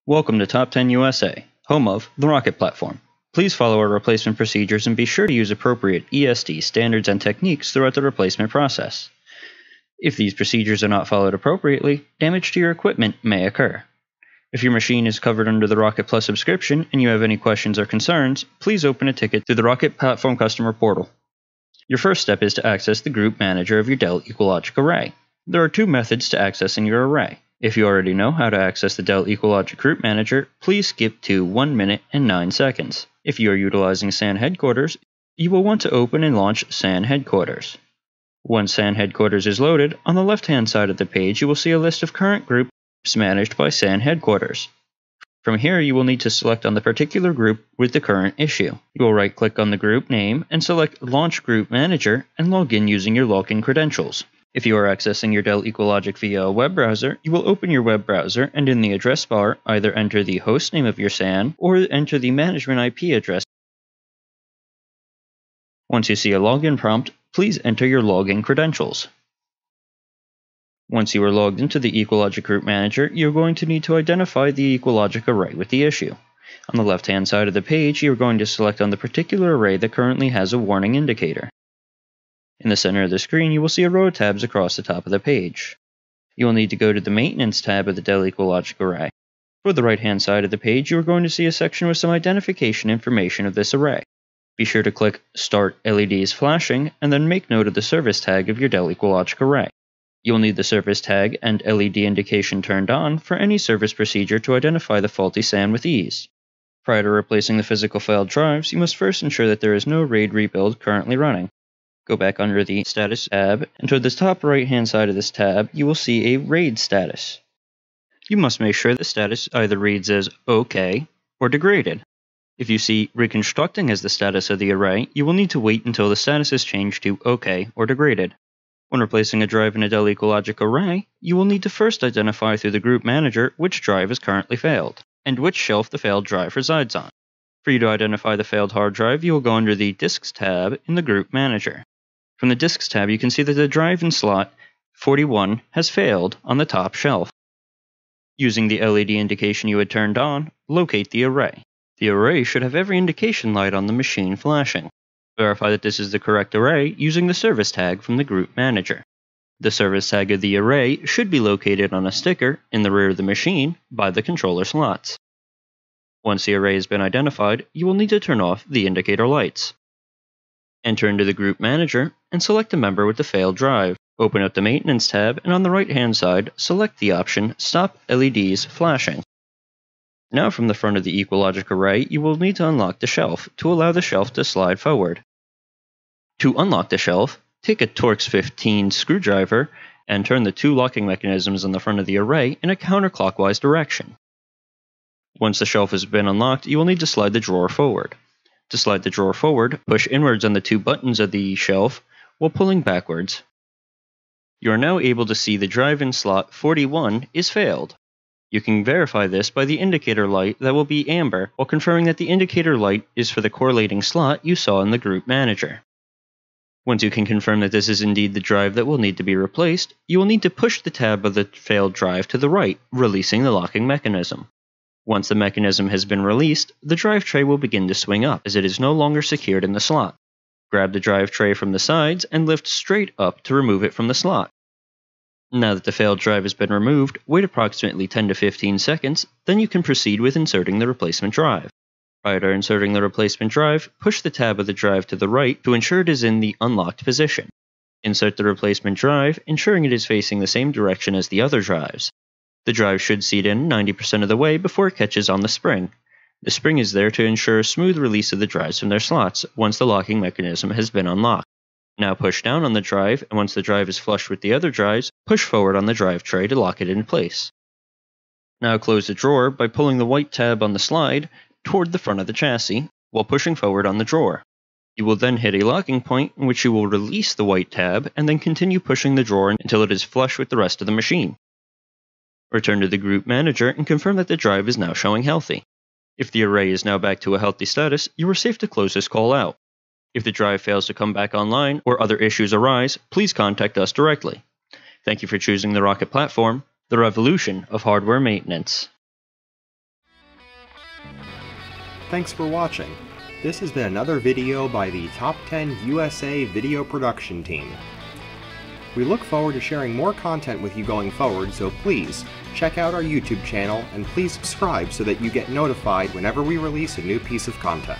Welcome to Top 10 USA, home of the Rocket Platform. Please follow our replacement procedures and be sure to use appropriate ESD standards and techniques throughout the replacement process. If these procedures are not followed appropriately, damage to your equipment may occur. If your machine is covered under the Rocket Plus subscription and you have any questions or concerns, please open a ticket through the Rocket Platform customer portal. Your first step is to access the group manager of your Dell EqualLogic array. There are two methods to accessing your array. If you already know how to access the Dell EqualLogic Group Manager, please skip to 1 minute and 9 seconds. If you are utilizing SAN Headquarters, you will want to open and launch SAN Headquarters. Once SAN Headquarters is loaded, on the left-hand side of the page you will see a list of current groups managed by SAN Headquarters. From here you will need to select on the particular group with the current issue. You will right-click on the group name and select Launch Group Manager and log in using your login credentials. If you are accessing your Dell EqualLogic via a web browser, you will open your web browser and in the address bar, either enter the host name of your SAN or enter the management IP address. Once you see a login prompt, please enter your login credentials. Once you are logged into the EqualLogic Group Manager, you are going to need to identify the EqualLogic array with the issue. On the left-hand side of the page, you are going to select on the particular array that currently has a warning indicator. In the center of the screen, you will see a row of tabs across the top of the page. You will need to go to the Maintenance tab of the Dell EqualLogic array. For the right-hand side of the page, you are going to see a section with some identification information of this array. Be sure to click Start LEDs Flashing, and then make note of the service tag of your Dell EqualLogic array. You will need the service tag and LED indication turned on for any service procedure to identify the faulty SAN with ease. Prior to replacing the physical failed drives, you must first ensure that there is no RAID rebuild currently running. Go back under the Status tab, and toward the top right-hand side of this tab, you will see a RAID status. You must make sure the status either reads as OK or Degraded. If you see Reconstructing as the status of the array, you will need to wait until the status is changed to OK or Degraded. When replacing a drive in a Dell EqualLogic array, you will need to first identify through the Group Manager which drive is currently failed, and which shelf the failed drive resides on. For you to identify the failed hard drive, you will go under the Disks tab in the Group Manager. From the Disks tab, you can see that the drive in slot 41 has failed on the top shelf. Using the LED indication you had turned on, locate the array. The array should have every indication light on the machine flashing. Verify that this is the correct array using the service tag from the Group Manager. The service tag of the array should be located on a sticker in the rear of the machine by the controller slots. Once the array has been identified, you will need to turn off the indicator lights. Enter into the Group Manager and select a member with the failed drive. Open up the Maintenance tab and on the right-hand side, select the option Stop LEDs Flashing. Now from the front of the EqualLogic array, you will need to unlock the shelf to allow the shelf to slide forward. To unlock the shelf, take a Torx 15 screwdriver and turn the two locking mechanisms on the front of the array in a counterclockwise direction. Once the shelf has been unlocked, you will need to slide the drawer forward. To slide the drawer forward, push inwards on the two buttons of the shelf while pulling backwards. You are now able to see the drive in slot 41 is failed. You can verify this by the indicator light that will be amber while confirming that the indicator light is for the correlating slot you saw in the Group Manager. Once you can confirm that this is indeed the drive that will need to be replaced, you will need to push the tab of the failed drive to the right, releasing the locking mechanism. Once the mechanism has been released, the drive tray will begin to swing up as it is no longer secured in the slot. Grab the drive tray from the sides and lift straight up to remove it from the slot. Now that the failed drive has been removed, wait approximately 10 to 15 seconds, then you can proceed with inserting the replacement drive. Prior to inserting the replacement drive, push the tab of the drive to the right to ensure it is in the unlocked position. Insert the replacement drive, ensuring it is facing the same direction as the other drives. The drive should seat in 90% of the way before it catches on the spring. The spring is there to ensure smooth release of the drives from their slots once the locking mechanism has been unlocked. Now push down on the drive, and once the drive is flush with the other drives, push forward on the drive tray to lock it in place. Now close the drawer by pulling the white tab on the slide toward the front of the chassis while pushing forward on the drawer. You will then hit a locking point in which you will release the white tab and then continue pushing the drawer until it is flush with the rest of the machine. Return to the Group Manager and confirm that the drive is now showing healthy. If the array is now back to a healthy status, you are safe to close this call out. If the drive fails to come back online or other issues arise, please contact us directly. Thank you for choosing the Rocket Platform, the revolution of hardware maintenance. Thanks for watching. This has been another video by the Top 10 USA Video Production Team. We look forward to sharing more content with you going forward, so please check out our YouTube channel and please subscribe so that you get notified whenever we release a new piece of content.